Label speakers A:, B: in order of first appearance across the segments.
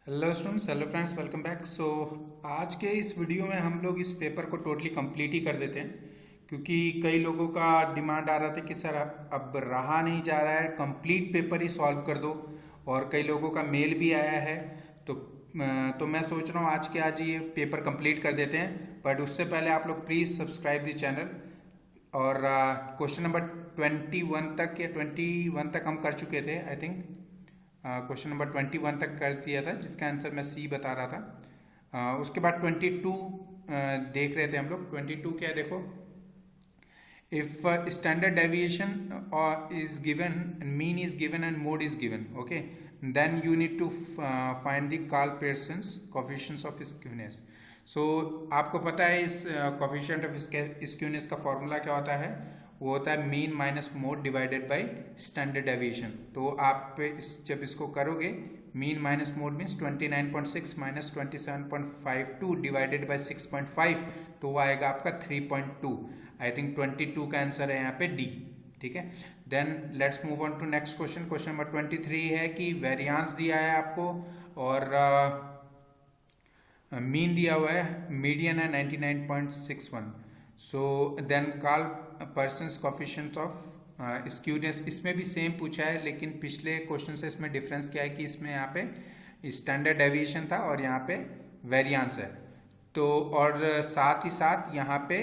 A: Hello students, hello friends, welcome back. So आज के इस वीडियो में हम लोग इस पेपर को टोटली कंप्लीट ही कर देते हैं, क्योंकि कई लोगों का डिमांड आ रहा था कि सर अब रहा नहीं जा रहा है, कंप्लीट पेपर ही सॉल्व कर दो। और कई लोगों का मेल भी आया है। तो मैं सोच रहा हूँ आज ये पेपर कंप्लीट कर देते हैं। बट उससे पहले आप लोग प्लीज़ सब्सक्राइब दी चैनल। और क्वेश्चन नंबर 21 तक या 21 तक हम कर चुके थे, आई थिंक। क्वेश्चन नंबर 21 तक कर दिया था, जिसका आंसर मैं सी बता रहा था। उसके बाद 22 देख रहे थे हम लोग। 22 क्या है, देखो। If standard deviation is given, and mean is given and mode is given, okay, then you need to find the Karl-Pearson's coefficients of skewness. So आपको पता है इस coefficient of skewness का फॉर्मूला क्या होता है? वो होता है mean minus mode divided by standard deviation. तो आप जब इसको करोगे, mean minus mode means 29.6 minus 27.52 divided by 6.5, तो वो आएगा आपका 3.2। आई थिंक 22 का आंसर है यहाँ पे डी। ठीक है, then let's move on to next question. Question number 23 है कि वेरियांस दिया है आपको और मीन दिया हुआ है, मीडियन है 99.61। So then Karl-Pearson's coefficient of skewness, इसमें भी सेम पूछा है, लेकिन पिछले क्वेश्चन से इसमें डिफरेंस क्या है कि इसमें यहाँ पे स्टैंडर्ड डेविएशन था और यहाँ पे वेरियांस है। तो और साथ ही साथ यहाँ पे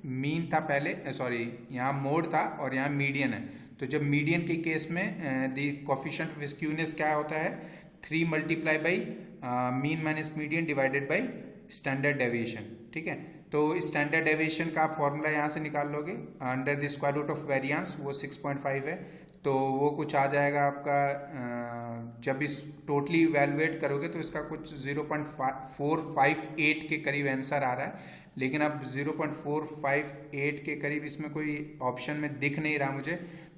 A: मीन था पहले, सॉरी यहाँ मोड था और यहाँ मीडियन है। तो जब मीडियन के केस में द कोफिशिएंट ऑफ स्क्यूनेस क्या होता है, 3 multiply by mean minus median divided by standard deviation. ठीक है, तो स्टैंडर्ड डेविएशन का आप फॉर्मूला यहाँ से निकाल लोगे, under the square root of variance, वो 6.5 है। तो वो कुछ आ जाएगा आपका, जब इस टोटली इवेलुएट करोगे तो इसका कुछ 0.458 के करीब आंसर आ रहा है। लेकिन अब 0.458 के करीब इसमें कोई ऑप्शन में दिख नहीं रहा मुझे,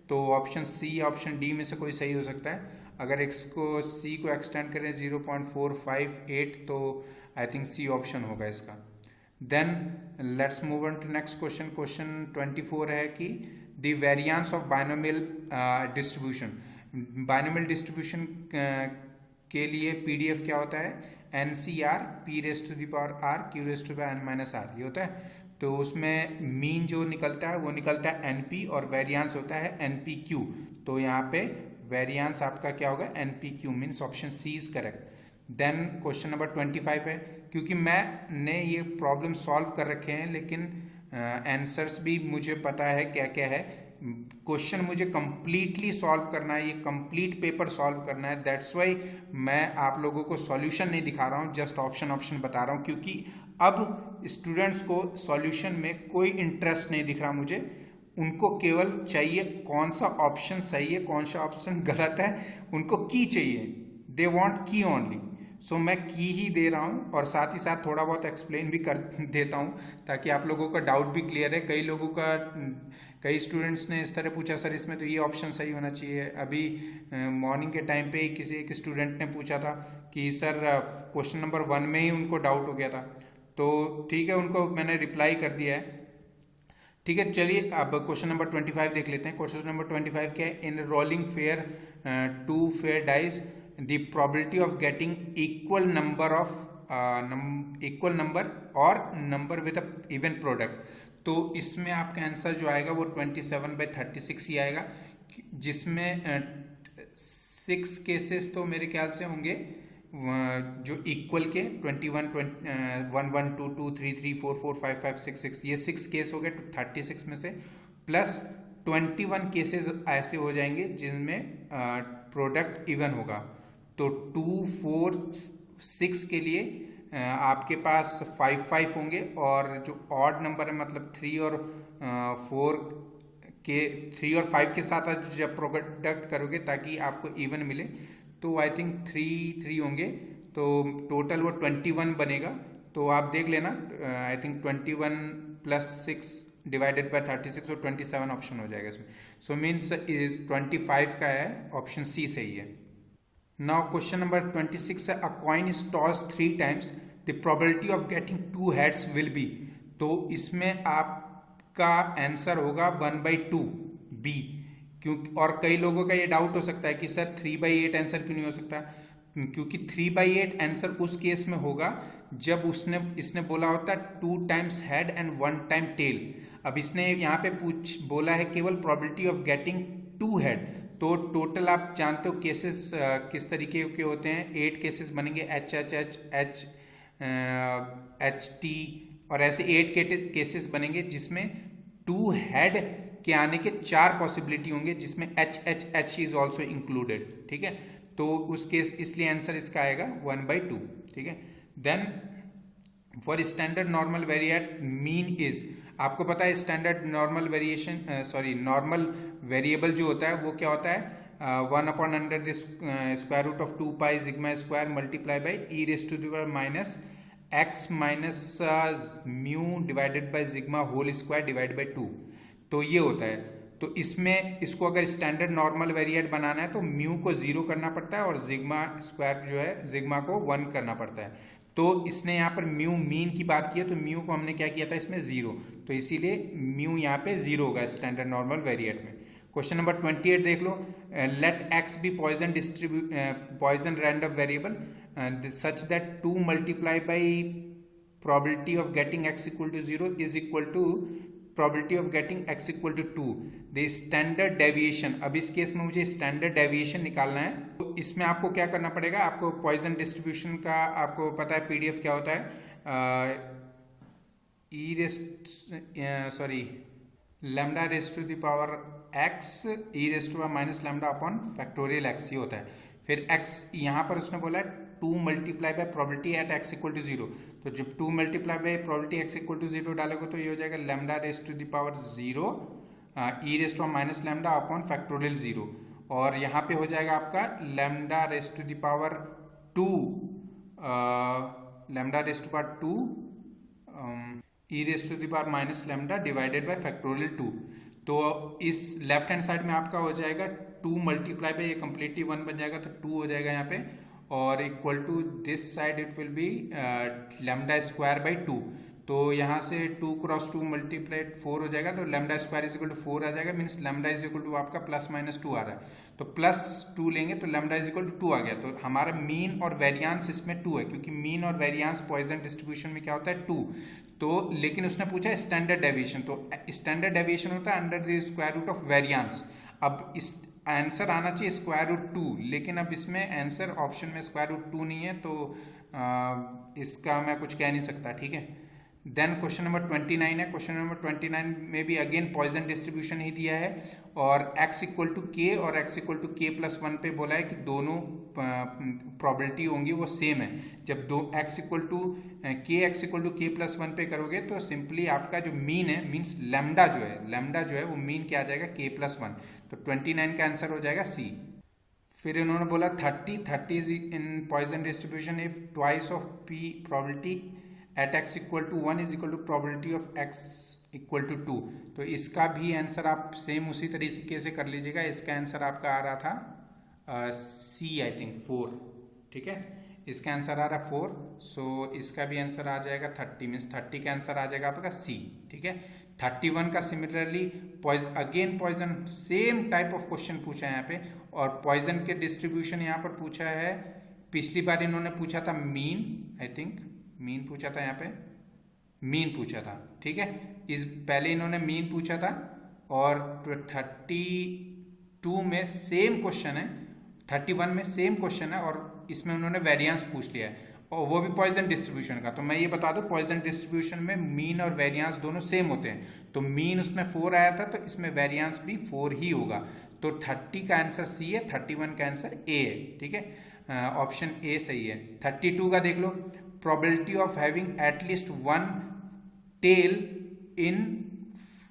A: तो ऑप्शन सी, ऑप्शन डी में से कोई सही हो सकता है। अगर इसको सी को एक्सटेंड करें 0.458, तो आई थिंक सी ऑप्शन होगा इसका। Then let's move on to next question. Question 24 है कि the variance of binomial distribution. Binomial distribution के लिए पीडीएफ क्या होता है, NCR P raised to the power R Q raised to power N-R, ये होता है। तो उसमें मीन जो निकलता है वो निकलता है NP और वेरियांस होता है NPQ। तो यहाँ पे वेरियांस आपका क्या होगा, NPQ, means option C is correct. Then question number 25 है, क्योंकि मैंने ये प्रॉब्लम सॉल्व कर रखे हैं, लेकिन आंसर्स भी मुझे पता है क्या क्या है। क्वेश्चन मुझे कंप्लीटली सॉल्व करना है, ये कंप्लीट पेपर सॉल्व करना है। दैट्स वाई मैं आप लोगों को सॉल्यूशन नहीं दिखा रहा हूँ, जस्ट ऑप्शन बता रहा हूँ, क्योंकि अब स्टूडेंट्स को सॉल्यूशन में कोई इंटरेस्ट नहीं दिख रहा मुझे। उनको केवल चाहिए कौन सा ऑप्शन सही है, कौन सा ऑप्शन गलत है, उनको की चाहिए। दे वॉन्ट की ओनली। सो मैं की ही दे रहा हूँ और साथ ही साथ थोड़ा बहुत एक्सप्लेन भी कर देता हूँ, ताकि आप लोगों का डाउट भी क्लियर है। कई स्टूडेंट्स ने इस तरह पूछा, सर इसमें तो ये ऑप्शन सही होना चाहिए। अभी मॉर्निंग के टाइम पे ही किसी एक स्टूडेंट ने पूछा था कि सर क्वेश्चन नंबर 1 में ही उनको डाउट हो गया था। तो ठीक है, उनको मैंने रिप्लाई कर दिया है। ठीक है, चलिए अब क्वेश्चन नंबर 25 देख लेते हैं। क्वेश्चन नंबर 25 क्या है, in rolling fair 2 fair dice the probability of getting equal number और number with a even product। तो इसमें आपका आंसर जो आएगा वो 27/36 ही आएगा, जिसमें 6 केसेस तो मेरे ख्याल से होंगे जो इक्वल के 21, 1 1 2 2 3 3 4 4 5 5 6 6, ये 6 केस हो गए 36 में से, प्लस 21 केसेस ऐसे हो जाएंगे जिनमें प्रोडक्ट इवन होगा। तो 2 4 6 के लिए आपके पास 5 5 होंगे, और जो ऑड नंबर है मतलब 3 और 5 के साथ जब प्रोडक्ट करोगे ताकि आपको इवन मिले, तो आई थिंक 3 3 होंगे, तो टोटल वो 21 बनेगा। तो आप देख लेना, आई थिंक 21 + 6 डिवाइडेड बाय 36 और 27 ऑप्शन हो जाएगा इसमें। सो मीन्स 25 का है, ऑप्शन सी सही है। नाउ क्वेश्चन नंबर 26 है, अ coin is toss 3 times, the probability of getting 2 heads will be. तो इसमें आपका आंसर होगा 1/2 बी। क्योंकि और कई लोगों का ये डाउट हो सकता है कि सर 3/8 आंसर क्यों नहीं हो सकता। क्योंकि 3/8 आंसर उस केस में होगा जब इसने बोला होता 2 times head and 1 time tail. अब इसने यहाँ पे बोला है केवल प्रोबेबिलिटी ऑफ गेटिंग 2 हेड, तो टोटल आप जानते हो केसेस किस तरीके के होते हैं, 8 केसेस बनेंगे, H H H H H T, और ऐसे 8 केसेस बनेंगे जिसमें 2 हेड के आने के 4 पॉसिबिलिटी होंगे, जिसमें H H H is also included. ठीक है, तो उस केस इसलिए आंसर इसका आएगा 1/2। ठीक है, then for standard normal variate mean is, आपको पता है स्टैंडर्ड नॉर्मल नॉर्मल वेरिएबल जो होता है वो क्या होता है, 1/√2 pi sigma square multiply by e⁻⁻ x minus mu divided by sigma whole square divide by 2। तो ये होता है, तो इसमें इसको अगर स्टैंडर्ड नॉर्मल वेरिएट बनाना है तो म्यू को 0 करना पड़ता है और सिग्मा स्क्वायर जो है सिग्मा को 1 करना पड़ता है। तो इसने यहाँ पर म्यू मीन की बात की है, तो म्यू को हमने क्या किया था इसमें 0, तो इसीलिए म्यू यहाँ पे 0 होगा स्टैंडर्ड नॉर्मल वेरिएट में। क्वेश्चन नंबर 28 देख लो, let x be Poisson random variable such that 2 multiply by probability of getting x equal to 0 is equal to probability of getting x equal to 2 the standard deviation. अब इस case में मुझे standard deviation निकालना है, तो इसमें आपको क्या करना पड़ेगा, आपको पॉइजन डिस्ट्रीब्यूशन का आपको पता है पीडीएफ क्या होता है, lambda raise to the power x e⁻ lambda upon factorial x, ये होता है। फिर x यहाँ पर उसने बोला 2 multiply by probability at x equal to 0, तो जब 2 multiply by probability x equal to 0 डालोगे तो ये हो जाएगा lambda raise to the power 0 e⁻ lambda upon factorial 0, और यहाँ पे हो जाएगा आपका lambda raise to the power 2 lambda raise to power 2 e⁻ lambda divided by factorial 2। तो इस लेफ्ट हैंड साइड में आपका हो जाएगा 2 मल्टीप्लाई बाय, ये कम्प्लीटली 1 बन जाएगा, तो 2 हो जाएगा यहाँ पे, और equal to this side it will be lambda square by 2। तो यहाँ से 2 क्रॉस 2 मल्टीप्लाइड 4 हो जाएगा, तो lambda square is equal to 4 आ जाएगा, means lambda is equal to आपका +-2 आ रहा है, तो +2 लेंगे तो लैम्डा इज इक्वल टू 2 आ गया। तो हमारा मीन और वेरियांस इसमें 2 है, क्योंकि मीन और वेरियांस पॉइजन डिस्ट्रीब्यूशन में क्या होता है 2। तो लेकिन उसने पूछा स्टैंडर्ड डेविएशन, तो स्टैंडर्ड डेविएशन होता है under the square root of variance. अब इस आंसर आना चाहिए √2, लेकिन अब इसमें आंसर ऑप्शन में √2 नहीं है, तो इसका मैं कुछ कह नहीं सकता। ठीक है, देन क्वेश्चन नंबर 29 है। क्वेश्चन नंबर 29 में भी अगेन पॉइजन डिस्ट्रीब्यूशन ही दिया है, और x इक्वल टू के और x इक्वल टू k+1 पे बोला है कि दोनों प्रोबेबिलिटी होंगी वो सेम है। जब x इक्वल टू k+1 पे करोगे तो सिंपली आपका जो मीन है, मीन्स लैम्डा जो है वो मीन क्या आ जाएगा k+1, तो 29 का आंसर हो जाएगा C। फिर इन्होंने बोला 30 is in Poisson distribution if twice of p probability at x equal to 1 is equal to probability of x equal to 2। तो इसका भी आंसर आप सेम उसी तरीके से कर लीजिएगा। इसका आंसर आपका आ रहा था C आई थिंक 4। ठीक है, इसका आंसर आ रहा 4, सो इसका भी आंसर आ जाएगा 30, मीन्स 30 का आंसर आ जाएगा आपका C। ठीक है, 31 का similarly again Poisson, same type of question पूछा है यहाँ पे, और पॉइजन के डिस्ट्रीब्यूशन यहाँ पर पूछा है। पिछली बार इन्होंने पूछा था मीन, आई थिंक मीन पूछा था, यहाँ पे मीन पूछा था। ठीक है, इस पहले इन्होंने मीन पूछा था, और 32 में सेम क्वेश्चन है, 31 में सेम क्वेश्चन है, और इसमें उन्होंने वेरिएंस पूछ लिया है, और वो भी पॉइजन डिस्ट्रीब्यूशन का। तो मैं ये बता दूं पॉइजन डिस्ट्रीब्यूशन में मीन और वेरिएंस दोनों सेम होते हैं, तो मीन उसमें 4 आया था, तो इसमें वेरिएंस भी 4 ही होगा। तो 30 का आंसर C है, 31 का आंसर A है। ठीक है, ऑप्शन A सही है। 32 का देख लो, probability of having at least 1 tail in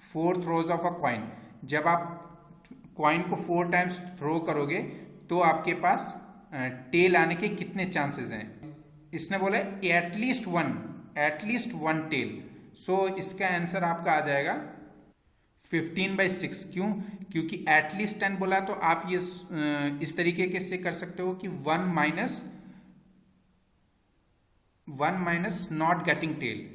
A: 4 throws of a coin. जब आप कॉइन को 4 टाइम्स थ्रो करोगे तो आपके पास टेल आने के कितने चांसेस हैं। इसने बोला एटलीस्ट वन टेल, सो इसका आंसर आपका आ जाएगा 15/6। क्यों? क्योंकि एटलीस्ट 10 बोला, तो आप ये इस तरीके से कर सकते हो कि 1 माइनस नॉट गेटिंग टेल।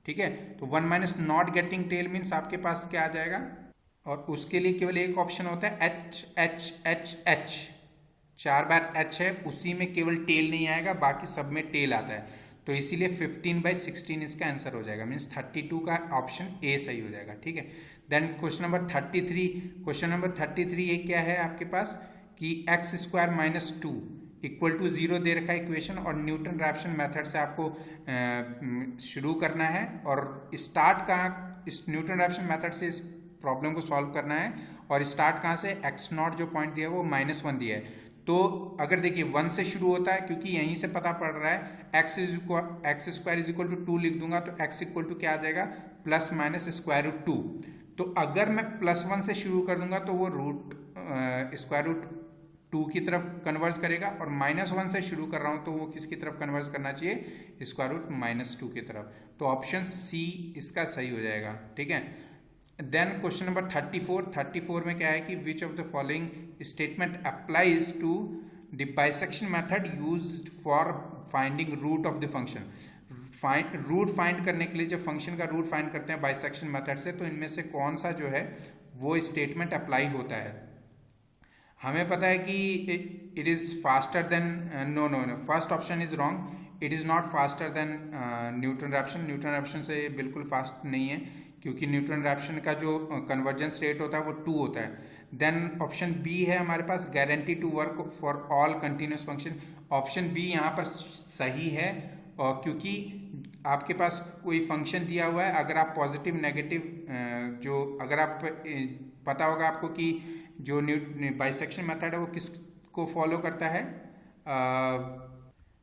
A: ठीक है, तो 1 minus not getting tail means आपके पास क्या आ जाएगा, और उसके लिए केवल एक ऑप्शन होता है H H H H। 4 बार h है, उसी में केवल टेल नहीं आएगा, बाकी सब में टेल आता है, तो इसीलिए 15/16 इसका आंसर हो जाएगा, मीन्स 32 का ऑप्शन ए सही हो जाएगा। ठीक है, then question number 33। Question number 33 ये क्या है आपके पास कि x² - 2 = 0 दे रखा है इक्वेशन, और न्यूटन रैप्सन मेथड से आपको शुरू करना है, और स्टार्ट कहाँ, इस न्यूटन रैप्सन मेथड से इस प्रॉब्लम को सॉल्व करना है, और स्टार्ट कहाँ से, x0 जो पॉइंट दिया है वो -1 दिया है। तो अगर देखिए 1 से शुरू होता है, क्योंकि यहीं से पता पड़ रहा है x² = 2 लिख दूंगा, तो x = क्या आ जाएगा, ±√2। तो अगर मैं +1 से शुरू कर दूंगा तो वो √2 की तरफ कन्वर्ज करेगा, और -1 से शुरू कर रहा हूं तो वो किसकी तरफ कन्वर्ज करना चाहिए, √-2 की तरफ। तो ऑप्शन सी इसका सही हो जाएगा। ठीक है, देन क्वेश्चन नंबर 34 में क्या है कि which of the following statement applies to the bisection method used for finding root of the function. Root find करने के लिए जब फंक्शन का रूट फाइंड करते हैं बाइसेक्शन मेथड से, तो इनमें से कौन सा जो है वो स्टेटमेंट अप्लाई होता है। हमें पता है कि it is faster than, no, first option is wrong, it is not faster than Newton Raphson. Newton Raphson से बिल्कुल फास्ट नहीं है, क्योंकि न्यूटन रैप्सन का जो कन्वर्जेंस रेट होता है वो 2 होता है। देन ऑप्शन बी है हमारे पास, guarantee to work for all continuous function. Option B यहाँ पर सही है, और क्योंकि आपके पास कोई फंक्शन दिया हुआ है, अगर आप पॉजिटिव नेगेटिव जो, अगर आप पता होगा आपको कि जो बाइसेक्शन मेथड है वो किसको फॉलो करता है,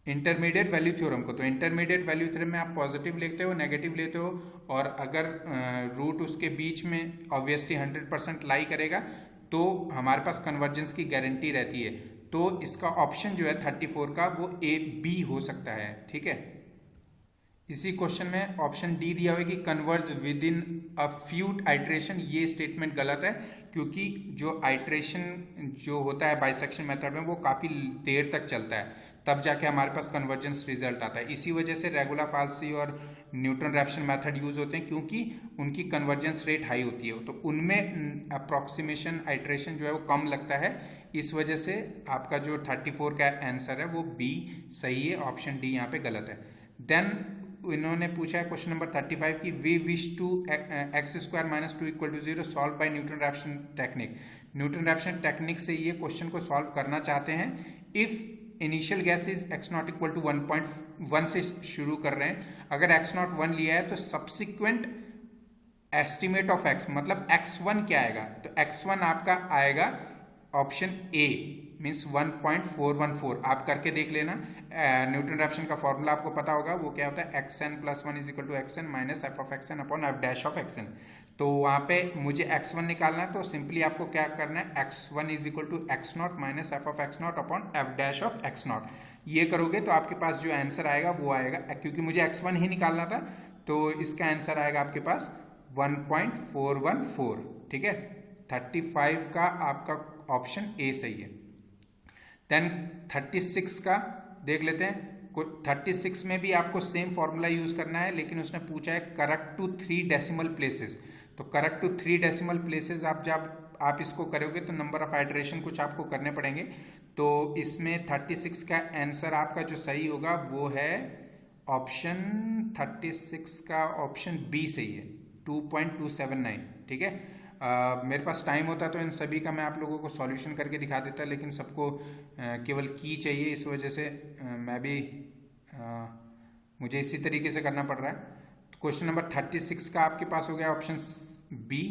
A: इंटरमीडिएट वैल्यू थ्योरम को। तो इंटरमीडिएट वैल्यू थ्योरम में आप पॉजिटिव लेते हो, नेगेटिव लेते हो, और अगर रूट उसके बीच में ऑब्वियसली 100% लाई करेगा तो हमारे पास कन्वर्जेंस की गारंटी रहती है। तो इसका ऑप्शन जो है 34 का वो ए बी हो सकता है। ठीक है, इसी क्वेश्चन में ऑप्शन डी दिया हुआ है कि converge with in a few iteration. ये स्टेटमेंट गलत है, क्योंकि जो आइट्रेशन जो होता है बाइसेक्शन मेथड में वो काफ़ी देर तक चलता है, तब जाके हमारे पास कन्वर्जेंस रिजल्ट आता है। इसी वजह से रेगुलर फाल्सी और न्यूटन रैप्सन मेथड यूज होते हैं, क्योंकि उनकी कन्वर्जेंस रेट हाई होती है, तो उनमें अप्रॉक्सीमेशन आइट्रेशन जो है वो कम लगता है। इस वजह से आपका जो 34 का आंसर है वो बी सही है, ऑप्शन डी यहाँ पे गलत है। देन इन्होंने पूछा है क्वेश्चन नंबर 35 की we wish to x² - 2 = 0 solve by Newton Raphson technique. Newton Raphson technique से ये क्वेश्चन को सॉल्व करना चाहते हैं। If initial guess is x0 = 1.1 से शुरू कर रहे हैं, अगर x0 1 लिया है तो सब्सिक्वेंट एस्टिमेट ऑफ x मतलब x1 क्या आएगा, तो x1 आपका आएगा ऑप्शन ए, मीन्स 1.414। आप करके देख लेना, न्यूटन रैप्सन का फॉर्मूला आपको पता होगा, वो क्या होता है, xn + 1 = xn - f(x(n) / f'(x(n). तो वहाँ पे मुझे x1 निकालना है, तो सिंपली आपको क्या करना है, x1 = x0 - f(x(0) / f'(x(0). ये करोगे तो आपके पास जो आंसर आएगा वो आएगा, क्योंकि मुझे x1 ही निकालना था, तो इसका आंसर आएगा आपके पास 1.414। ठीक है, 35 का आपका ऑप्शन ए सही है। देन 36 का देख लेते हैं। 36 में भी आपको सेम फॉर्मूला यूज करना है, लेकिन उसने पूछा है करेक्ट टू 3 डेसिमल प्लेसेस। तो करेक्ट टू 3 डेसिमल प्लेसेस आप जब आप इसको करोगे तो नंबर ऑफ आइटरेशन कुछ आपको करने पड़ेंगे। तो इसमें 36 का आंसर आपका जो सही होगा वो है ऑप्शन 36 का ऑप्शन बी सही है, 2.279। ठीक है, मेरे पास टाइम होता तो इन सभी का मैं आप लोगों को सॉल्यूशन करके दिखा देता, लेकिन सबको केवल की चाहिए, इस वजह से मैं भी मुझे इसी तरीके से करना पड़ रहा है। तो क्वेश्चन नंबर 36 का आपके पास हो गया ऑप्शन बी।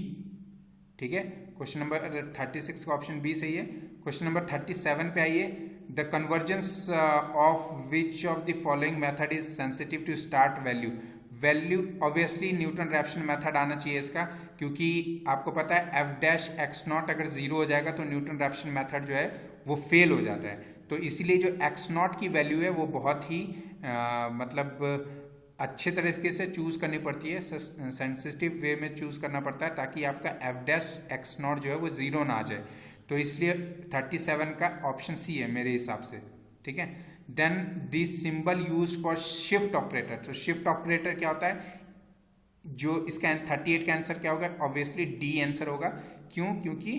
A: ठीक है, क्वेश्चन नंबर 36 का ऑप्शन बी सही है। क्वेश्चन नंबर 37 पे आइए। The convergence of which of the following method is sensitive to start value obviously Newton Raphson method आना चाहिए इसका, क्योंकि आपको पता है f'(x0) अगर 0 हो जाएगा तो न्यूटन रैप्सन मेथड जो है वो फेल हो जाता है। तो इसीलिए जो x0 की वैल्यू है वो बहुत ही मतलब अच्छे तरीके से चूज करनी पड़ती है, सेंसिटिव वे में चूज करना पड़ता है, ताकि आपका f'(x0) जो है वो 0 ना आ जाए। तो इसलिए 37 का ऑप्शन सी है मेरे हिसाब से। ठीक है, then the symbol use for shift operator. तो शिफ्ट ऑपरेटर क्या होता है, जो इसका 38 का आंसर क्या होगा, ऑब्वियसली डी आंसर होगा। क्यों, क्योंकि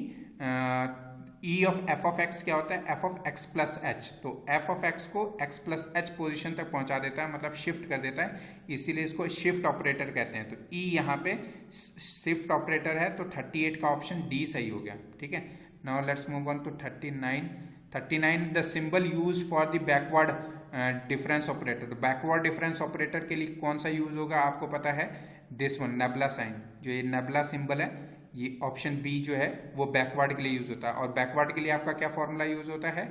A: ई ऑफ एफ ऑफ एक्स क्या होता है, f of x plus H. तो एफ ऑफ एक्स को एक्स प्लस एच पोजिशन तक पहुंचा देता है, मतलब शिफ्ट कर देता है, इसीलिए इसको शिफ्ट ऑपरेटर कहते हैं। तो ई यहाँ पे शिफ्ट ऑपरेटर है, तो 38 का ऑप्शन डी सही हो गया। ठीक है, now let's move on to 39 the symbol use for the backward difference operator. तो बैकवर्ड डिफरेंस ऑपरेटर के लिए कौन सा यूज होगा, आपको पता है, दिस वन, नेबुला साइन। जो ये नेबुला सिंबल है, ये ऑप्शन बी जो है वो बैकवर्ड के लिए यूज होता है। और बैकवर्ड के लिए आपका क्या फॉर्मूला यूज होता है,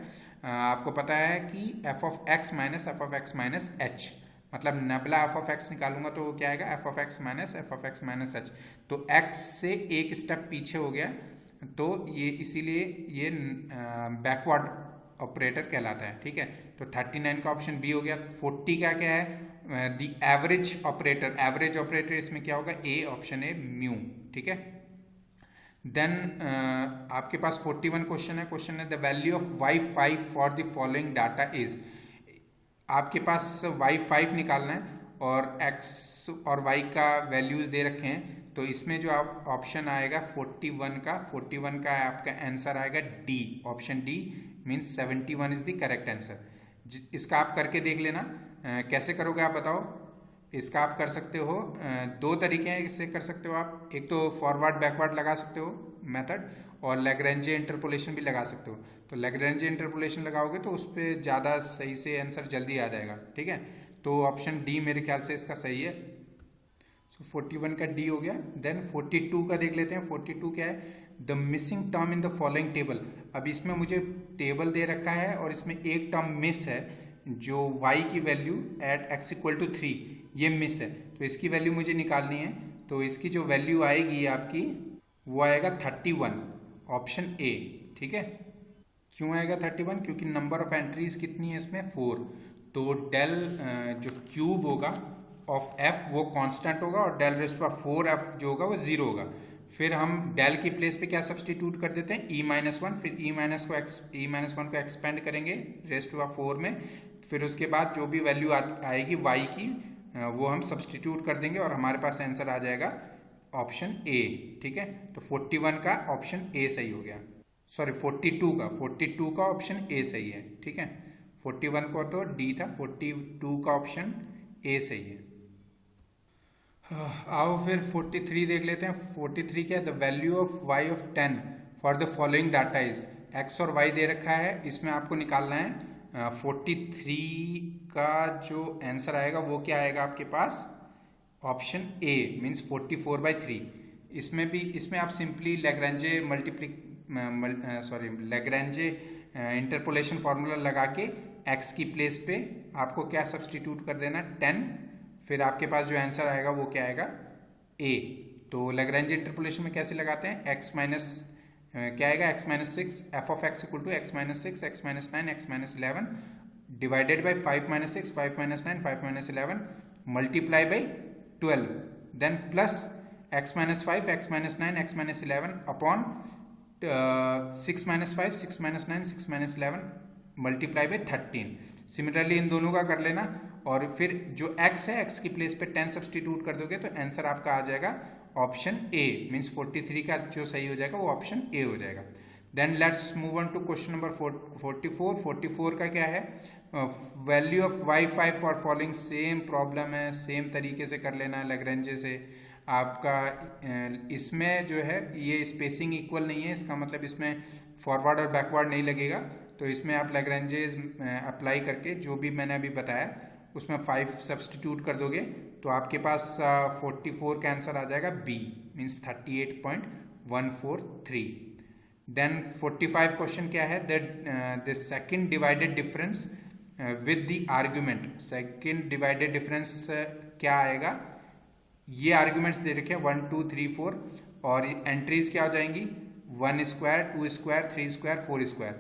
A: आपको पता है कि F of x minus F of x minus H, मतलब नेबुला एफ ऑफ एक्स निकालूंगा तो वो क्या आएगा, F of x minus F of x minus H. तो एक्स से एक स्टेप पीछे हो गया, तो ये इसीलिए ये बैकवर्ड ऑपरेटर कहलाता है। ठीक है, तो 39 का ऑप्शन बी हो गया। 40 का क्या है, the average operator. Average operator इसमें क्या होगा, ए, ऑप्शन ए म्यू। ठीक है, देन आपके पास 41 क्वेश्चन है। क्वेश्चन है the value of y5 for the following data is. आपके पास y5 निकालना है और x और y का वैल्यूज दे रखे हैं। तो इसमें जो आप ऑप्शन आएगा 41 का आपका आंसर आएगा D, option D, means 71 is the correct answer. इसका आप करके देख लेना, कैसे करोगे आप बताओ। इसका आप कर सकते हो, दो तरीके हैं इससे कर सकते हो आप। एक तो फॉरवर्ड बैकवर्ड लगा सकते हो मेथड, और लैग्रेंजे इंटरपोलेशन भी लगा सकते हो। तो लैग्रेंजे इंटरपोलेशन लगाओगे तो उस पर ज़्यादा सही से आंसर जल्दी आ जाएगा। ठीक है, तो ऑप्शन डी मेरे ख्याल से इसका सही है। सो 41 का डी हो गया। देन 42 का देख लेते हैं। 42 क्या है, the missing term in the following table. अब इसमें मुझे टेबल दे रखा है और इसमें एक टर्म मिस है, जो y की value at x equal to 3, ये मिस है। तो इसकी वैल्यू मुझे निकालनी है। तो इसकी जो वैल्यू आएगी आपकी, वो आएगा 31, ऑप्शन ए। ठीक है, क्यों आएगा 31, क्योंकि नंबर ऑफ एंट्रीज कितनी है इसमें, 4। तो डेल जो क्यूब होगा ऑफ एफ वो कांस्टेंट होगा, और डेल रेस्ट ऑफ 4f जो होगा वो 0 होगा। फिर हम डेल की प्लेस पे क्या सब्सटीट्यूट कर देते हैं, e-1। फिर e-1 को एक्सपेंड करेंगे रेस्ट ऑफ 4 में। फिर उसके बाद जो भी वैल्यू आएगी y की, वो हम सब्सटीट्यूट कर देंगे और हमारे पास आंसर आ जाएगा ऑप्शन ए। ठीक है, तो 41 का ऑप्शन ए सही हो गया। सॉरी 42 का ऑप्शन ए सही है। ठीक है, 41 को तो डी था, 42 का ऑप्शन ए सही है। आओ फिर 43 देख लेते हैं। 43 क्या है, the value of y of 10 for the following data is. x और y दे रखा है, इसमें आपको निकालना है 43 का जो आंसर आएगा वो क्या आएगा आपके पास, ऑप्शन ए, मीन्स 44/3। इसमें आप सिंपली लैग्रेंजे लैग्रेंजे इंटरपोलेशन फार्मूला लगा के x की प्लेस पे आपको क्या सब्सटीट्यूट कर देना, 10। फिर आपके पास जो आंसर आएगा वो क्या आएगा, ए। तो लैग्रेंजे इंटरपोलेशन में कैसे लगाते हैं, x माइनस क्या आएगा, x minus 6, f of x equal to x minus 6, x minus 9, x minus 11 divided by 5 minus 6, 5 minus 9, 5 minus 11 multiply by 12, then plus x minus 5, x minus 9, x minus 11 upon 6 minus 5, 6 minus 9, 6 minus 11 multiply by 13। Similarly इन दोनों का कर लेना, और फिर जो x है x की प्लेस पे 10 सब्सटीट्यूट कर दोगे तो आंसर आपका आ जाएगा ऑप्शन ए, मीन्स 43 का जो सही हो जाएगा वो ऑप्शन ए हो जाएगा। Then let's move on to question number 44। 44 का क्या है, value of y5 for following. Same problem है, सेम तरीके से कर लेना है लैग्रेंजे से। आपका इसमें जो है ये स्पेसिंग इक्वल नहीं है, इसका मतलब इसमें फॉरवर्ड और बैकवर्ड नहीं लगेगा। तो इसमें आप लैग्रेंजेस अप्लाई करके जो भी मैंने अभी बताया उसमें 5 सब्सटीट्यूट कर दोगे तो आपके पास 44 का आंसर आ जाएगा बी, मीन्स 38.143। देन 45 क्वेश्चन क्या है, the second divided difference with the argument. Second divided difference क्या आएगा, ये आर्ग्यूमेंट्स दे रखे हैं 1 2 3 4, और एंट्रीज क्या हो जाएंगी 1 स्क्वायर, 2 स्क्वायर, 3 स्क्वायर, 4 स्क्वायर।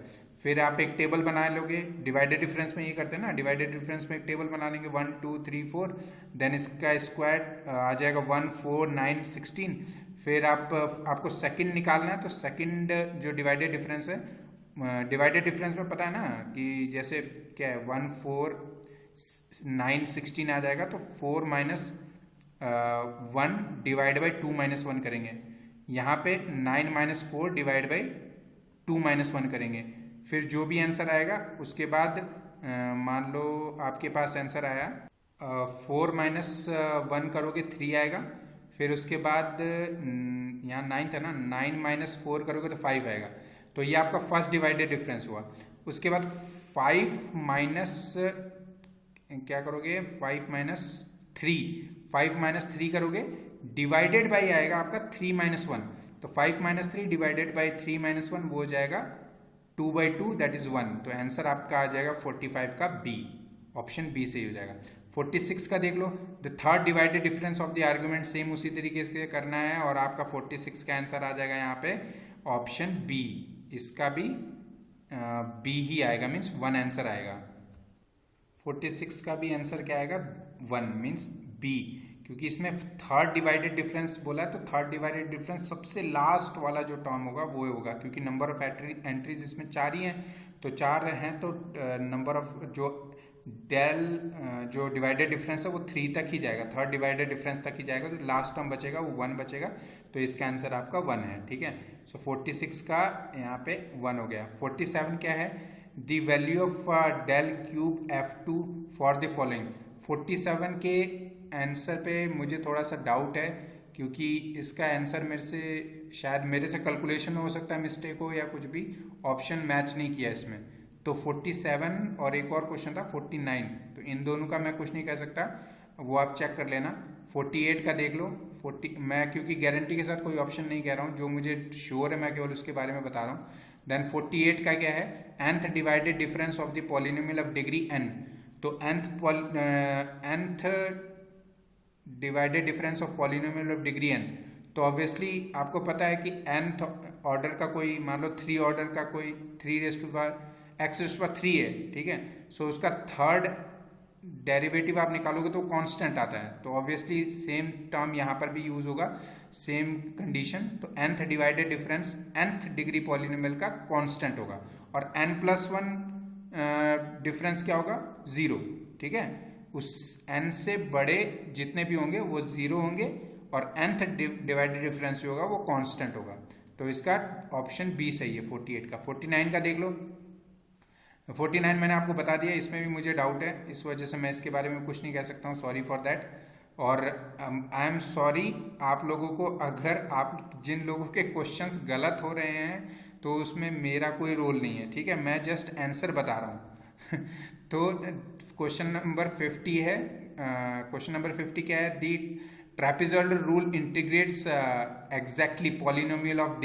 A: फिर आप एक टेबल बना लोगे, डिवाइडेड डिफरेंस में ये करते हैं ना, डिवाइडेड डिफरेंस में एक टेबल बना लेंगे 1 2 3 4, देन इसका स्क्वायर आ जाएगा 1 4 9 16। फिर आपको सेकंड निकालना है, तो सेकंड जो डिवाइडेड डिफरेंस है, डिवाइडेड डिफरेंस में पता है ना कि जैसे क्या है 1 4 9 16 आ जाएगा, तो 4 माइनस 1 डिवाइड बाई 2 माइनस 1 करेंगे। यहाँ पे 9 माइनस 4 डिवाइड बाई 2 - 1 करेंगे, फिर जो भी आंसर आएगा उसके बाद मान लो आपके पास आंसर आया 4 - 1 करोगे 3 आएगा, फिर उसके बाद यहाँ 9 था ना, 9 - 4 करोगे तो 5 आएगा। तो ये आपका फर्स्ट डिवाइडेड डिफरेंस हुआ। उसके बाद 5 माइनस क्या करोगे, 5 - 3, 5 - 3 करोगे, डिवाइडेड बाई आएगा आपका 3 - 1, तो 5 - 3 डिवाइडेड बाई 3 - 1 वो हो जाएगा 2/2, दैट इज 1। तो आंसर आपका आ जाएगा 45 का बी, ऑप्शन बी सही हो जाएगा। 46 का देख लो, the third divided difference of the argument same उसी तरीके से करना है और आपका 46 का आंसर आ जाएगा यहाँ पे ऑप्शन बी, इसका भी बी ही आएगा, मीन्स 1 आंसर आएगा। 46 का भी आंसर क्या आएगा, 1 मीन्स बी, क्योंकि इसमें थर्ड डिवाइडेड डिफरेंस बोला है, तो थर्ड डिवाइडेड डिफरेंस सबसे लास्ट वाला जो टर्म होगा वो होगा, क्योंकि नंबर ऑफ एंट्रीज इसमें 4 ही हैं, तो 4 हैं, तो नंबर ऑफ जो जो डिवाइडेड डिफरेंस है वो 3 तक ही जाएगा, थर्ड डिवाइडेड डिफरेंस तक ही जाएगा, जो लास्ट टर्म बचेगा वो 1 बचेगा, तो इसका आंसर आपका 1 है। ठीक है, सो 46 का यहाँ पे 1 हो गया। 47 क्या है, the value of del cube F2 for the following. 47 के आंसर पे मुझे थोड़ा सा डाउट है, क्योंकि इसका आंसर मेरे से शायद मेरे से कैलकुलेशन में हो सकता है मिस्टेक हो या कुछ भी, ऑप्शन मैच नहीं किया इसमें। तो 47 और एक और क्वेश्चन था 49, तो इन दोनों का मैं कुछ नहीं कह सकता, वो आप चेक कर लेना। 48 का देख लो, 40 मैं क्योंकि गारंटी के साथ कोई ऑप्शन नहीं कह रहा हूँ, जो मुझे श्योर है मैं केवल उसके बारे में बता रहा हूँ। देन 48 का क्या है, nth divided difference of the polynomial of degree n। तो nth divided difference of polynomial of degree n, तो ऑब्वियसली आपको पता है कि nth ऑर्डर का कोई, मान लो 3 ऑर्डर का कोई 3x3 है, ठीक है, सो उसका थर्ड डेरिवेटिव आप निकालोगे तो कांस्टेंट आता है, तो ऑब्वियसली सेम टर्म यहाँ पर भी यूज होगा, सेम कंडीशन। तो nth divided difference nth degree polynomial का कांस्टेंट होगा, और n+1 डिफरेंस क्या होगा, 0। ठीक है, उस n से बड़े जितने भी होंगे वो 0 होंगे, और nth डिवाइडेड डिफरेंस जो होगा वो कांस्टेंट होगा, तो इसका ऑप्शन बी सही है 48 का। 49 का देख लो, 49 मैंने आपको बता दिया, इसमें भी मुझे डाउट है, इस वजह से मैं इसके बारे में कुछ नहीं कह सकता हूँ, सॉरी फॉर दैट। और आई एम सॉरी आप लोगों को, अगर आप जिन लोगों के क्वेश्चंस गलत हो रहे हैं तो उसमें मेरा कोई रोल नहीं है, ठीक है, मैं जस्ट आंसर बता रहा हूँ। तो क्वेश्चन नंबर 50 है, क्वेश्चन नंबर 50 क्या है, the trapezoidal rule integrates exactly polynomial of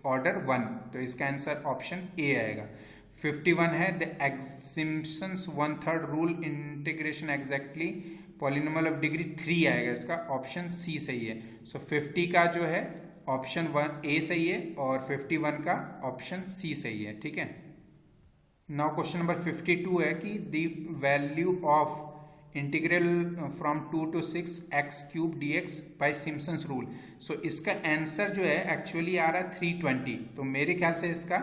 A: order 1, तो इसका आंसर ऑप्शन ए आएगा। 51 है, the Simpson's 1/3 rule integration exactly polynomial of degree 3 आएगा, इसका ऑप्शन सी सही है। सो 50 का जो है ऑप्शन 1 ए सही है, और 51 का ऑप्शन सी सही है। ठीक है, नाउ क्वेश्चन नंबर 52 है कि the value of integral from 2 to 6 x³ dx by Simpson's rule. So इसका आंसर जो है एक्चुअली आ रहा है 320, तो मेरे ख्याल से इसका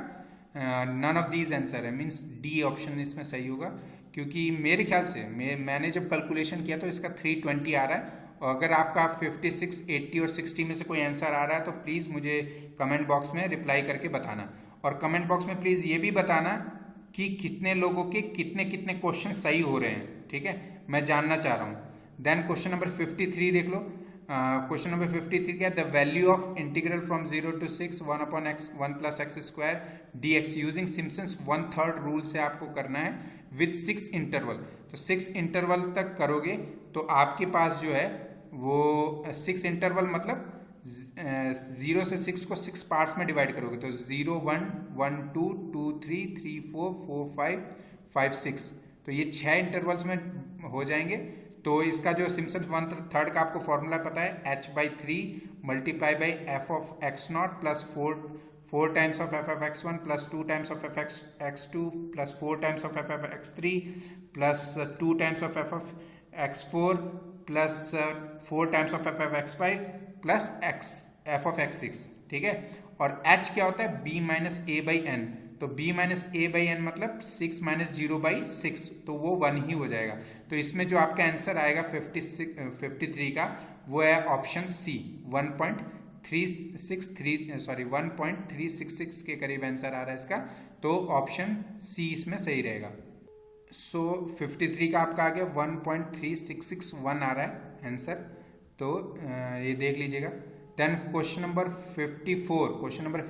A: नन ऑफ दीज आंसर है, मीन्स डी ऑप्शन इसमें सही होगा, क्योंकि मेरे ख्याल से मैंने जब कैलकुलेशन किया तो इसका 320 आ रहा है। और अगर आपका 56, 80 और 60 में से कोई आंसर आ रहा है तो प्लीज़ मुझे कमेंट बॉक्स में रिप्लाई करके बताना, और कमेंट बॉक्स में प्लीज़ ये भी बताना कि कितने लोगों के कितने कितने क्वेश्चन सही हो रहे हैं, ठीक है, मैं जानना चाह रहा हूँ। देन क्वेश्चन नंबर 53 देख लो, क्वेश्चन नंबर 53 क्या है, the value of integral from 0 to 6 1/x1 + x² dx using Simpson's 1/3 rule से आपको करना है विद 6 इंटरवल। तो 6 इंटरवल तक करोगे तो आपके पास जो है वो 6 इंटरवल मतलब 0 से 6 को 6 पार्ट्स में डिवाइड करोगे, तो 0 1 1 2 2 3 3 4 4 5 5 6, तो ये 6 इंटरवल्स में हो जाएंगे। तो इसका जो सिम्पसन्स 1/3 का आपको फॉर्मूला पता है, h/3 multiply by f(x0) plus 4 times of f(x1) plus 2 times of f(x2) plus 4 times of f(x3) plus 2 times of f(x4) plus 4 times of f(x5) plus f(x6), ठीक है। और h क्या होता है, b - a/n, तो b - a/n मतलब 6 - 0/6, तो वो 1 ही हो जाएगा। तो इसमें जो आपका आंसर आएगा 53 का वो है ऑप्शन सी 1.3। 1.366 के करीब आंसर आ रहा है इसका, तो ऑप्शन सी इसमें सही रहेगा। सो 53 का आपका आ गया 1.3661 आ रहा है आंसर, तो ये देख लीजिएगा। देन क्वेश्चन नंबर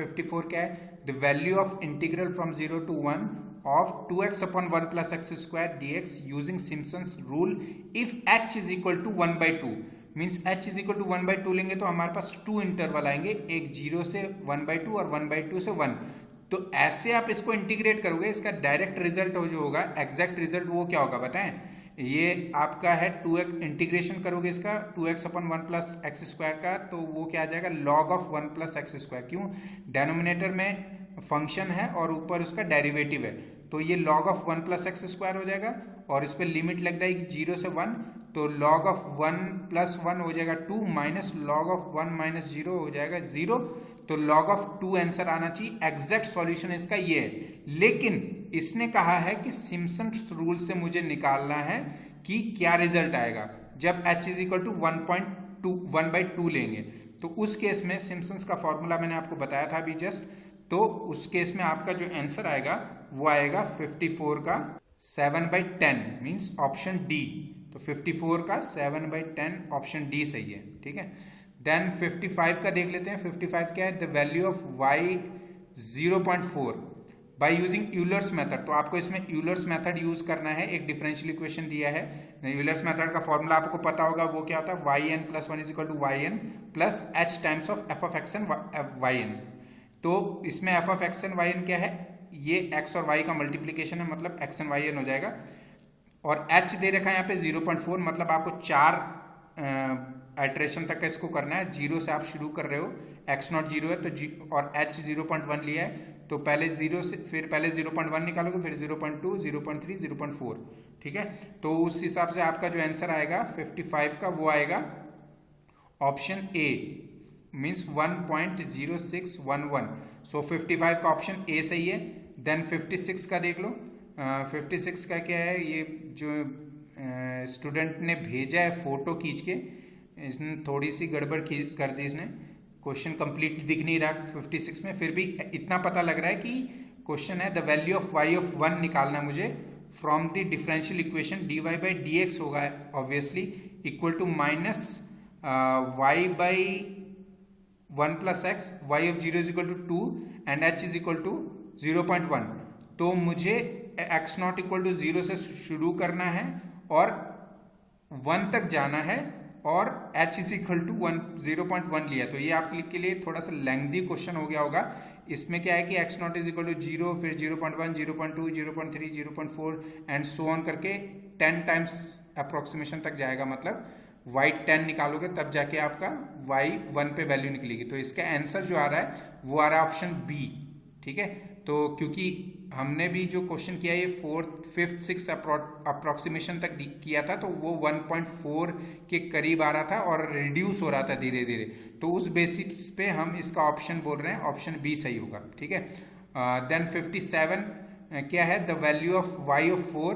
A: 54 क्या है, the value of integral from 0 to 1 of 2x upon 1 plus x square dx using Simpson's rule if h is equal to 1/2 means h is equal to 1/2 लेंगे तो हमारे पास 2 इंटरवल आएंगे, एक 0 से 1/2 और 1/2 से 1। तो ऐसे आप इसको इंटीग्रेट करोगे, इसका डायरेक्ट रिजल्ट जो होगा, एग्जैक्ट रिजल्ट वो क्या होगा बताएं, ये आपका है 2x इंटीग्रेशन करोगे इसका 2x अपन 1 प्लस एक्स स्क्वायर का, तो वो क्या आ जाएगा log of 1 plus x square. क्यों, डेनोमिनेटर में फंक्शन है और ऊपर उसका डेरिवेटिव है, तो ये log of 1 plus x square हो जाएगा और इस पर लिमिट लग जाएगी 0 से 1, तो log ऑफ 1 प्लस 1 हो जाएगा 2 माइनस log ऑफ 1 माइनस 0 हो जाएगा 0, तो log ऑफ 2 आंसर आना चाहिए। एग्जैक्ट सॉल्यूशन इसका ये है, लेकिन इसने कहा है कि सिम्पसन्स रूल से मुझे निकालना है कि क्या रिजल्ट आएगा जब h इज इक्वल टू 1/2 लेंगे। तो उस केस में सिम्पसन्स का फॉर्मूला मैंने आपको बताया था अभी जस्ट, तो उस केस में आपका जो आंसर आएगा वो आएगा 54 का 7/10 मीन्स ऑप्शन डी। तो 54 का 7/10 ऑप्शन डी सही है, ठीक है। देन 55 का देख लेते हैं। 55 क्या है, the value of y 0.4 by using Euler's method. तो आपको इसमें यूलर्स मेथड यूज करना है, एक डिफरेंशियल इक्वेशन दिया है, यूलर्स मेथड का फॉर्मूला आपको पता होगा, वो क्या होता है yn plus 1 is equal to yn plus h times of f of x and yn। तो इसमें f of x and yn क्या है, ये x और y का मल्टीप्लीकेशन है, मतलब x एंड yn हो जाएगा, और h दे रखा है यहाँ पे 0.4, मतलब आपको 4 आइटरेशन तक का इसको करना है। 0 से आप शुरू कर रहे हो, x0 0 है तो और h 0.1 लिया है, तो पहले 0 से फिर पहले 0.1 निकालोगे, फिर 0.2 0.3 0.4, ठीक है। तो उस हिसाब से आपका जो आंसर आएगा 55 का वो आएगा ऑप्शन ए मीन्स 1.0611। सो 55 का ऑप्शन ए सही है। देन 56 का देख लो। 56 का क्या है, ये जो स्टूडेंट ने भेजा है फोटो खींच के, इसने थोड़ी सी गड़बड़ कर दी, इसने क्वेश्चन कंप्लीट दिख नहीं रहा 56 में, फिर भी इतना पता लग रहा है कि क्वेश्चन है the value of y of 1 निकालना है मुझे from the differential equation dy by dx होगा obviously equal to minus y by 1 plus x, y of 0 is equal to 2 and h is equal to 0.1। तो मुझे x not equal to 0 से शुरू करना है और 1 तक जाना है, और h इज इक्वल टू 0.1 लिया, तो ये आपके लिए थोड़ा सा लेंथी क्वेश्चन हो गया होगा। इसमें क्या है कि x naught is equal to 0, फिर 0.1 0.2 0.3 0.4 एंड सो ऑन करके 10 टाइम्स अप्रोक्सीमेशन तक जाएगा, मतलब y 10 निकालोगे तब जाके आपका y 1 पे वैल्यू निकलेगी। तो इसका आंसर जो आ रहा है वो आ रहा है ऑप्शन बी, ठीक है। तो क्योंकि हमने भी जो क्वेश्चन किया ये 4th 5th 6th अप्रोक्सीमेशन तक किया था, तो वो 1.4 के करीब आ रहा था और रिड्यूस हो रहा था धीरे धीरे, तो उस बेसिस पे हम इसका ऑप्शन बोल रहे हैं, ऑप्शन बी सही होगा, ठीक है। देन 57 क्या है, the value of y of 4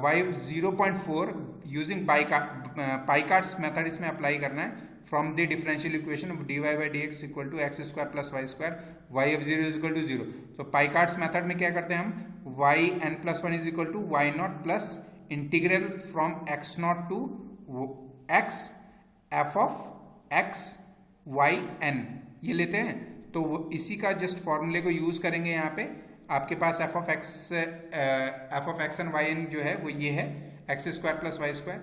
A: y of 0.4 using Picard's method इसमें अप्लाई करना है from the differential equation of dy by dx equal to x square plus y square, y of 0 is equal to 0। तो पाइकार्ड्स method में क्या करते हैं हम, y n plus 1 is equal to y naught plus integral from x naught to x f of x y n ये लेते हैं। तो इसी का जस्ट फॉर्मूले को यूज करेंगे यहाँ पे। आपके पास f of x and y n जो है वो ये है x square plus y square,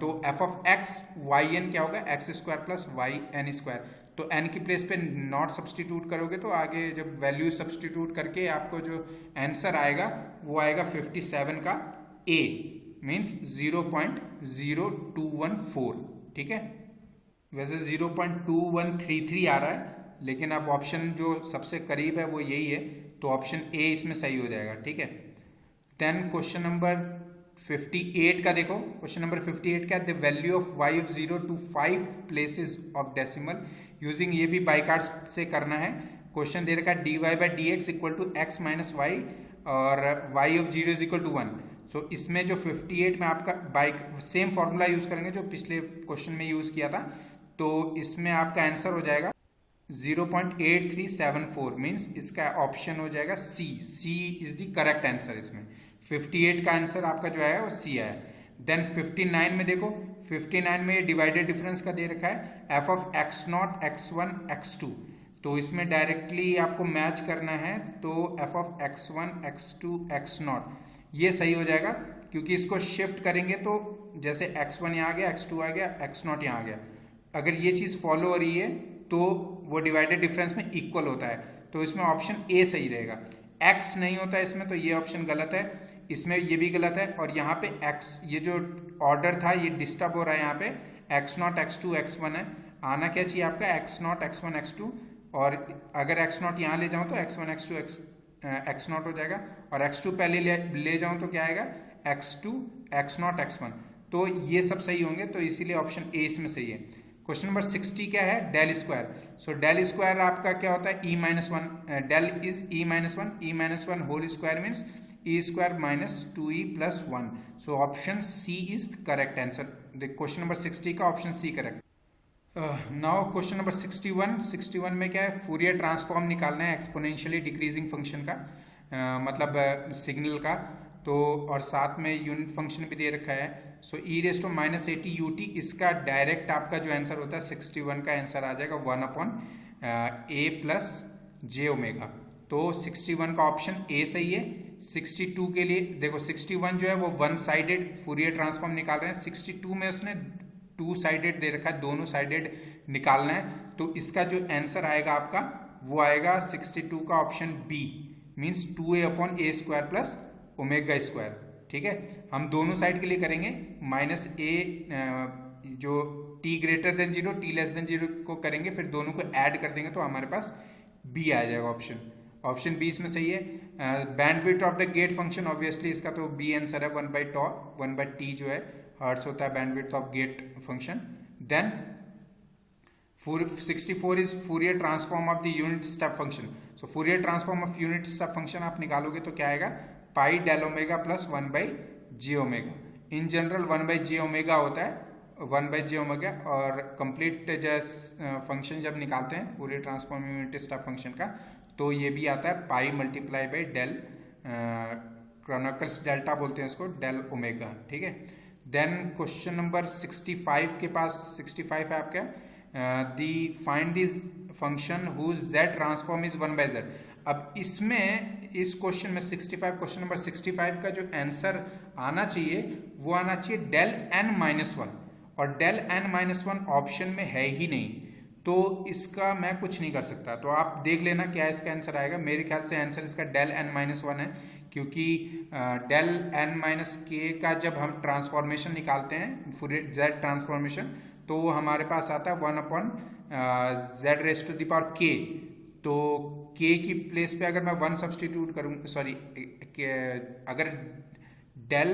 A: तो f of x y n क्या होगा, x square plus y n square. तो n की प्लेस पे नॉट सब्सटीट्यूट करोगे, तो आगे जब वैल्यू सब्सटीट्यूट करके आपको जो आंसर आएगा वो आएगा 57 का a मीन्स 0.0214, ठीक है। वैसे 0.2133 आ रहा है, लेकिन अब ऑप्शन जो सबसे करीब है वो यही है, तो ऑप्शन ए इसमें सही हो जाएगा, ठीक है। देन क्वेश्चन नंबर 58 का देखो। क्वेश्चन नंबर 58 क्या है, the value of y of 0 to 5 places of decimal using, ये भी बाइकार्ड्स से करना है। क्वेश्चन दे रखा है dy by dx equal to x minus y और y of 0 is equal to 1। So इसमें जो 58 में आपका सेम फॉर्मूला यूज करेंगे जो पिछले क्वेश्चन में यूज किया था, तो इसमें आपका आंसर हो जाएगा 0.8374 मीन्स इसका ऑप्शन हो जाएगा सी। सी इज द करेक्ट आंसर। इसमें 58 का आंसर आपका जो आया वो सी आया। देन 59 में देखो, 59 में ये डिवाइडेड डिफरेंस का दे रखा है f of x naught x one x two. तो इसमें डायरेक्टली आपको मैच करना है, तो f of x one x two x naught ये सही हो जाएगा, क्योंकि इसको शिफ्ट करेंगे तो जैसे एक्स वन यहाँ आ गया, एक्स टू आ गया, एक्स नॉट यहाँ आ गया। अगर ये चीज़ फॉलो हो रही है तो वो डिवाइडेड डिफरेंस में इक्वल होता है, तो इसमें ऑप्शन ए सही रहेगा। एक्स नहीं होता है इसमें, तो ये ऑप्शन गलत है, इसमें ये भी गलत है। और यहाँ पे एक्स, ये जो ऑर्डर था ये डिस्टर्ब हो रहा है, यहाँ पे x naught x two x one है, आना क्या चाहिए आपका x naught x one x two, और अगर एक्स नॉट यहाँ ले जाऊँ तो x one x two x naught हो जाएगा, और एक्स टू पहले ले जाऊँ तो क्या आएगा x two x naught x one. तो ये सब सही होंगे, तो इसीलिए ऑप्शन ए इसमें सही है। क्वेश्चन नंबर 60 क्या है, del square. So del square आपका क्या होता है, E minus one, del is E minus one whole square means E square minus two E plus one. So option C is correct answer. Question number 60 का option C correct. Now question number 61 में क्या है, Fourier transform निकालना है exponentially decreasing function का, मतलब signal का, तो और साथ में यूनिट फंक्शन भी दे रखा है। सो ई रेस टू माइनस 80 यूटी, इसका डायरेक्ट आपका जो आंसर होता है 61 का आंसर आ जाएगा 1/a प्लस जे ओमेगा। तो 61 का ऑप्शन ए सही है। 62 के लिए देखो, 61 जो है वो वन साइडेड फूरियर ट्रांसफॉर्म निकाल रहे हैं, 62 में उसने टू साइडेड दे रखा है, दोनों साइडेड निकालना है, तो इसका जो आंसर आएगा आपका वो आएगा 62 का option B means 2a/a square plus omega square. ठीक है, हम दोनों साइड के लिए करेंगे, माइनस ए जो t greater than zero, t less than zero को करेंगे, फिर दोनों को ऐड कर देंगे तो हमारे पास b आ जाएगा ऑप्शन बी इसमें सही है। Bandwidth of the gate function, obviously इसका तो बी आंसर है, 1/t जो है हर्ट्ज होता है bandwidth of gate function. Then 64 is Fourier transform of the unit step function. So Fourier transform of unit step function आप निकालोगे तो क्या आएगा, pi del omega plus 1/j omega. In general 1/j omega होता है, 1/j omega, और complete function जब निकालते हैं Fourier transform unit step function का, तो ये भी आता है pi multiply by del, Kronecker's delta बोलते हैं इसको, डेल ओमेगा। ठीक है, देन क्वेश्चन नंबर 65 के पास 65 है आपका, find this function whose z transform is 1/z। अब इसमें इस क्वेश्चन में 65 क्वेश्चन नंबर 65 का जो आंसर आना चाहिए वो आना चाहिए डेल n माइनस वन, और del n minus one option में है ही नहीं, तो इसका मैं कुछ नहीं कर सकता। तो आप देख लेना क्या इसका आंसर आएगा। मेरे ख्याल से आंसर इसका डेल n माइनस वन है, क्योंकि डेल n माइनस के का जब हम ट्रांसफॉर्मेशन निकालते हैं फूरियर z ट्रांसफॉर्मेशन, तो वो हमारे पास आता है 1/z raise to the power k। तो k की प्लेस पे अगर मैं 1 सब्सटीट्यूट करूँ, सॉरी अगर डेल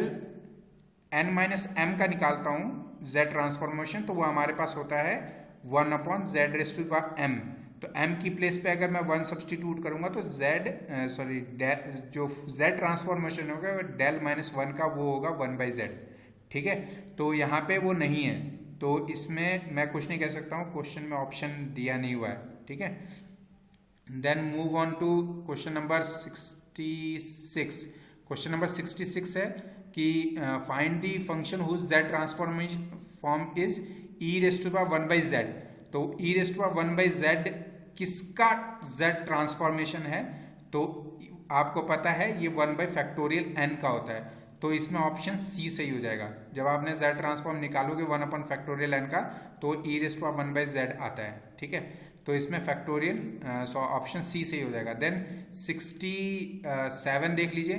A: n माइनस m का निकालता हूँ z ट्रांसफॉर्मेशन, तो वो हमारे पास होता है 1/z raise to the power m। तो m की प्लेस पे अगर मैं 1 सब्सटीट्यूट करूंगा तो जो z ट्रांसफॉर्मेशन होगा डेल माइनस वन का वो होगा 1/z। ठीक है, तो यहाँ पे वो नहीं है, तो इसमें मैं कुछ नहीं कह सकता हूँ, क्वेश्चन में ऑप्शन दिया नहीं हुआ है। ठीक है, then move on to question number 66। Question number 66 है कि find the function whose z transformation form is e raise to power 1/z। तो e raise to power 1/z किसका z ट्रांसफॉर्मेशन है, तो आपको पता है ये 1/n का होता है, तो इसमें ऑप्शन सी सही हो जाएगा। जब आपने z ट्रांसफॉर्म निकालोगे 1/n का, तो e raise to power 1/z आता है। ठीक है, तो इसमें फैक्टोरियल, सो ऑप्शन सी सही हो जाएगा। देन 67 देख लीजिए,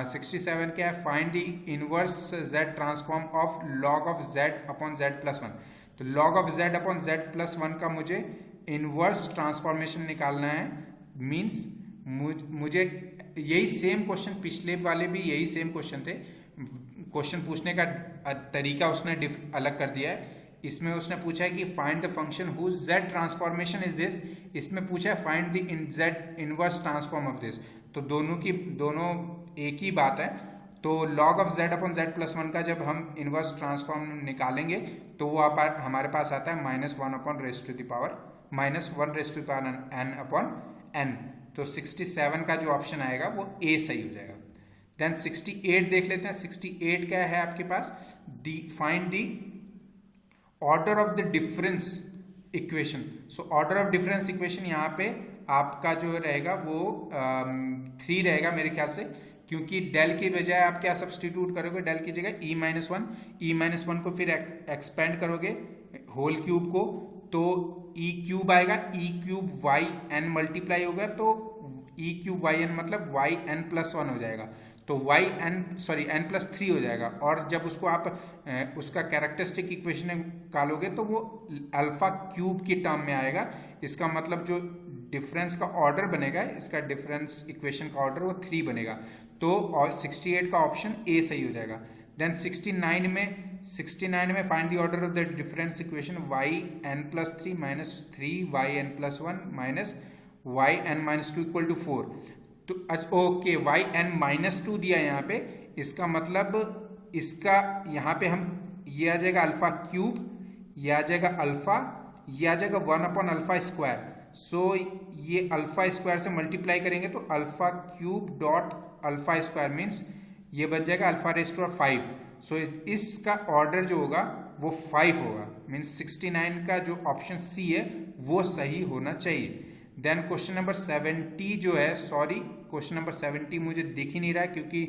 A: 67 क्या है, find the inverse z transform of log of z upon z plus one. तो log of z upon z plus one का मुझे इनवर्स ट्रांसफॉर्मेशन निकालना है, मीन्स मुझे यही सेम क्वेश्चन, पिछले वाले भी यही सेम क्वेश्चन थे, क्वेश्चन पूछने का तरीका उसने अलग कर दिया है। इसमें उसने पूछा है कि find the function whose z transformation is this, इसमें पूछा है find the z inverse transform of this. तो दोनों एक ही बात है, तो log of z upon z plus one का जब हम इनवर्स ट्रांसफॉर्म निकालेंगे तो वो हमारे पास आता है -1 upon raise to the power -1 raise to power n upon n। तो 67 का जो ऑप्शन आएगा वो ए सही हो जाएगा। देन 68 देख लेते हैं। 68 क्या है आपके पास, find the order of the difference equation. So order of difference equation यहाँ पे आपका जो रहेगा वो 3 रहेगा मेरे ख्याल से, क्योंकि डेल की बजाय आप क्या सब्सटीट्यूट करोगे, डेल की जगह e-1 को फिर एक्सपेंड करोगे होल क्यूब को, तो e क्यूब आएगा, e cube y n multiply होगा तो e क्यूब वाई एन मतलब वाई एन प्लस 1 हो जाएगा, तो n प्लस 3 हो जाएगा। और जब उसको आप उसका कैरेक्टरिस्टिक इक्वेशन निकालोगे तो वो अल्फा क्यूब की टर्म में आएगा। इसका मतलब जो डिफरेंस का ऑर्डर बनेगा, इसका डिफरेंस इक्वेशन का ऑर्डर वो 3 बनेगा। तो 68 का ऑप्शन ए सही हो जाएगा। देन 69 में find the order of the difference equation y n plus 3 minus 3 y n plus 1 minus y n minus 2 equal to 4। तो ओके, वाई एन माइनस 2 दिया यहाँ पे, इसका मतलब इसका यहाँ पे हम ये आ जाएगा अल्फा क्यूब, ये आ जाएगा अल्फा, ये आ जाएगा 1 अपॉन अल्फा स्क्वायर। सो ये अल्फा स्क्वायर से मल्टीप्लाई करेंगे तो alpha cube dot alpha square means ये बच जाएगा अल्फा रेज़ टू 5। सो इसका ऑर्डर जो होगा वो 5 होगा, मीन्स 69 का जो ऑप्शन सी है वो सही होना चाहिए। देन क्वेश्चन नंबर 70 जो है, सॉरी क्वेश्चन नंबर 70 मुझे दिख ही नहीं रहा, क्योंकि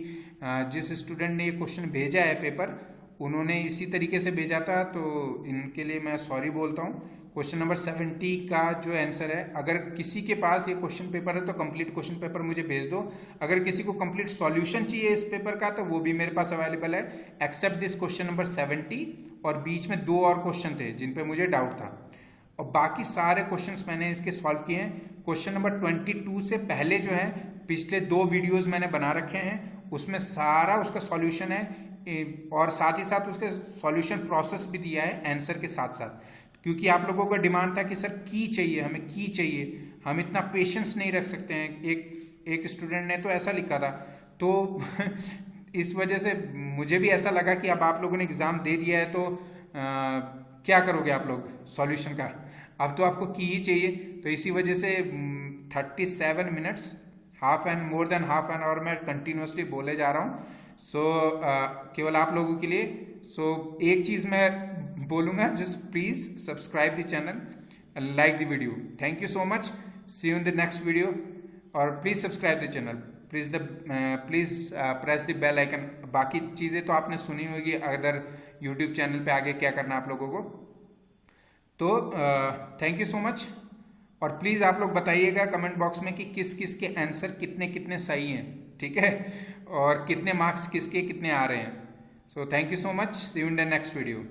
A: जिस स्टूडेंट ने ये क्वेश्चन भेजा है पेपर, उन्होंने इसी तरीके से भेजा था, तो इनके लिए मैं सॉरी बोलता हूँ। क्वेश्चन नंबर 70 का जो आंसर है, अगर किसी के पास ये क्वेश्चन पेपर है तो कंप्लीट क्वेश्चन पेपर मुझे भेज दो। अगर किसी को कंप्लीट सॉल्यूशन चाहिए इस पेपर का तो वो भी मेरे पास अवेलेबल है, एक्सेप्ट दिस क्वेश्चन नंबर 70, और बीच में 2 और क्वेश्चन थे जिन पे मुझे डाउट था, और बाकी सारे क्वेश्चंस मैंने इसके सॉल्व किए हैं। क्वेश्चन नंबर 22 से पहले जो है पिछले 2 वीडियोस मैंने बना रखे हैं, उसमें सारा उसका सॉल्यूशन है, और साथ ही साथ उसके सॉल्यूशन प्रोसेस भी दिया है आंसर के साथ साथ, क्योंकि आप लोगों का डिमांड था कि सर की चाहिए, हमें की चाहिए, हम इतना पेशेंस नहीं रख सकते हैं। एक स्टूडेंट ने तो ऐसा लिखा था, तो इस वजह से मुझे भी ऐसा लगा कि अब आप लोगों ने एग्ज़ाम दे दिया है तो क्या करोगे आप लोग सॉल्यूशन का, अब तो आपको की ही चाहिए। तो इसी वजह से 37 minutes more than half an hour में कंटिन्यूसली बोले जा रहा हूँ। सो केवल आप लोगों के लिए। सो एक चीज़ मैं बोलूँगा, just please subscribe the channel, like the video. Thank you so much, see you in the next video, और please subscribe the channel, please press the bell icon. बाकी चीज़ें तो आपने सुनी होगी अदर यूट्यूब चैनल पे, आगे क्या करना आप लोगों को। तो थैंक यू सो मच, और प्लीज़ आप लोग बताइएगा कमेंट बॉक्स में कि किस किस के आंसर कितने कितने सही हैं, ठीक है, और कितने मार्क्स किसके कितने आ रहे हैं। So thank you so much, see you in the next video.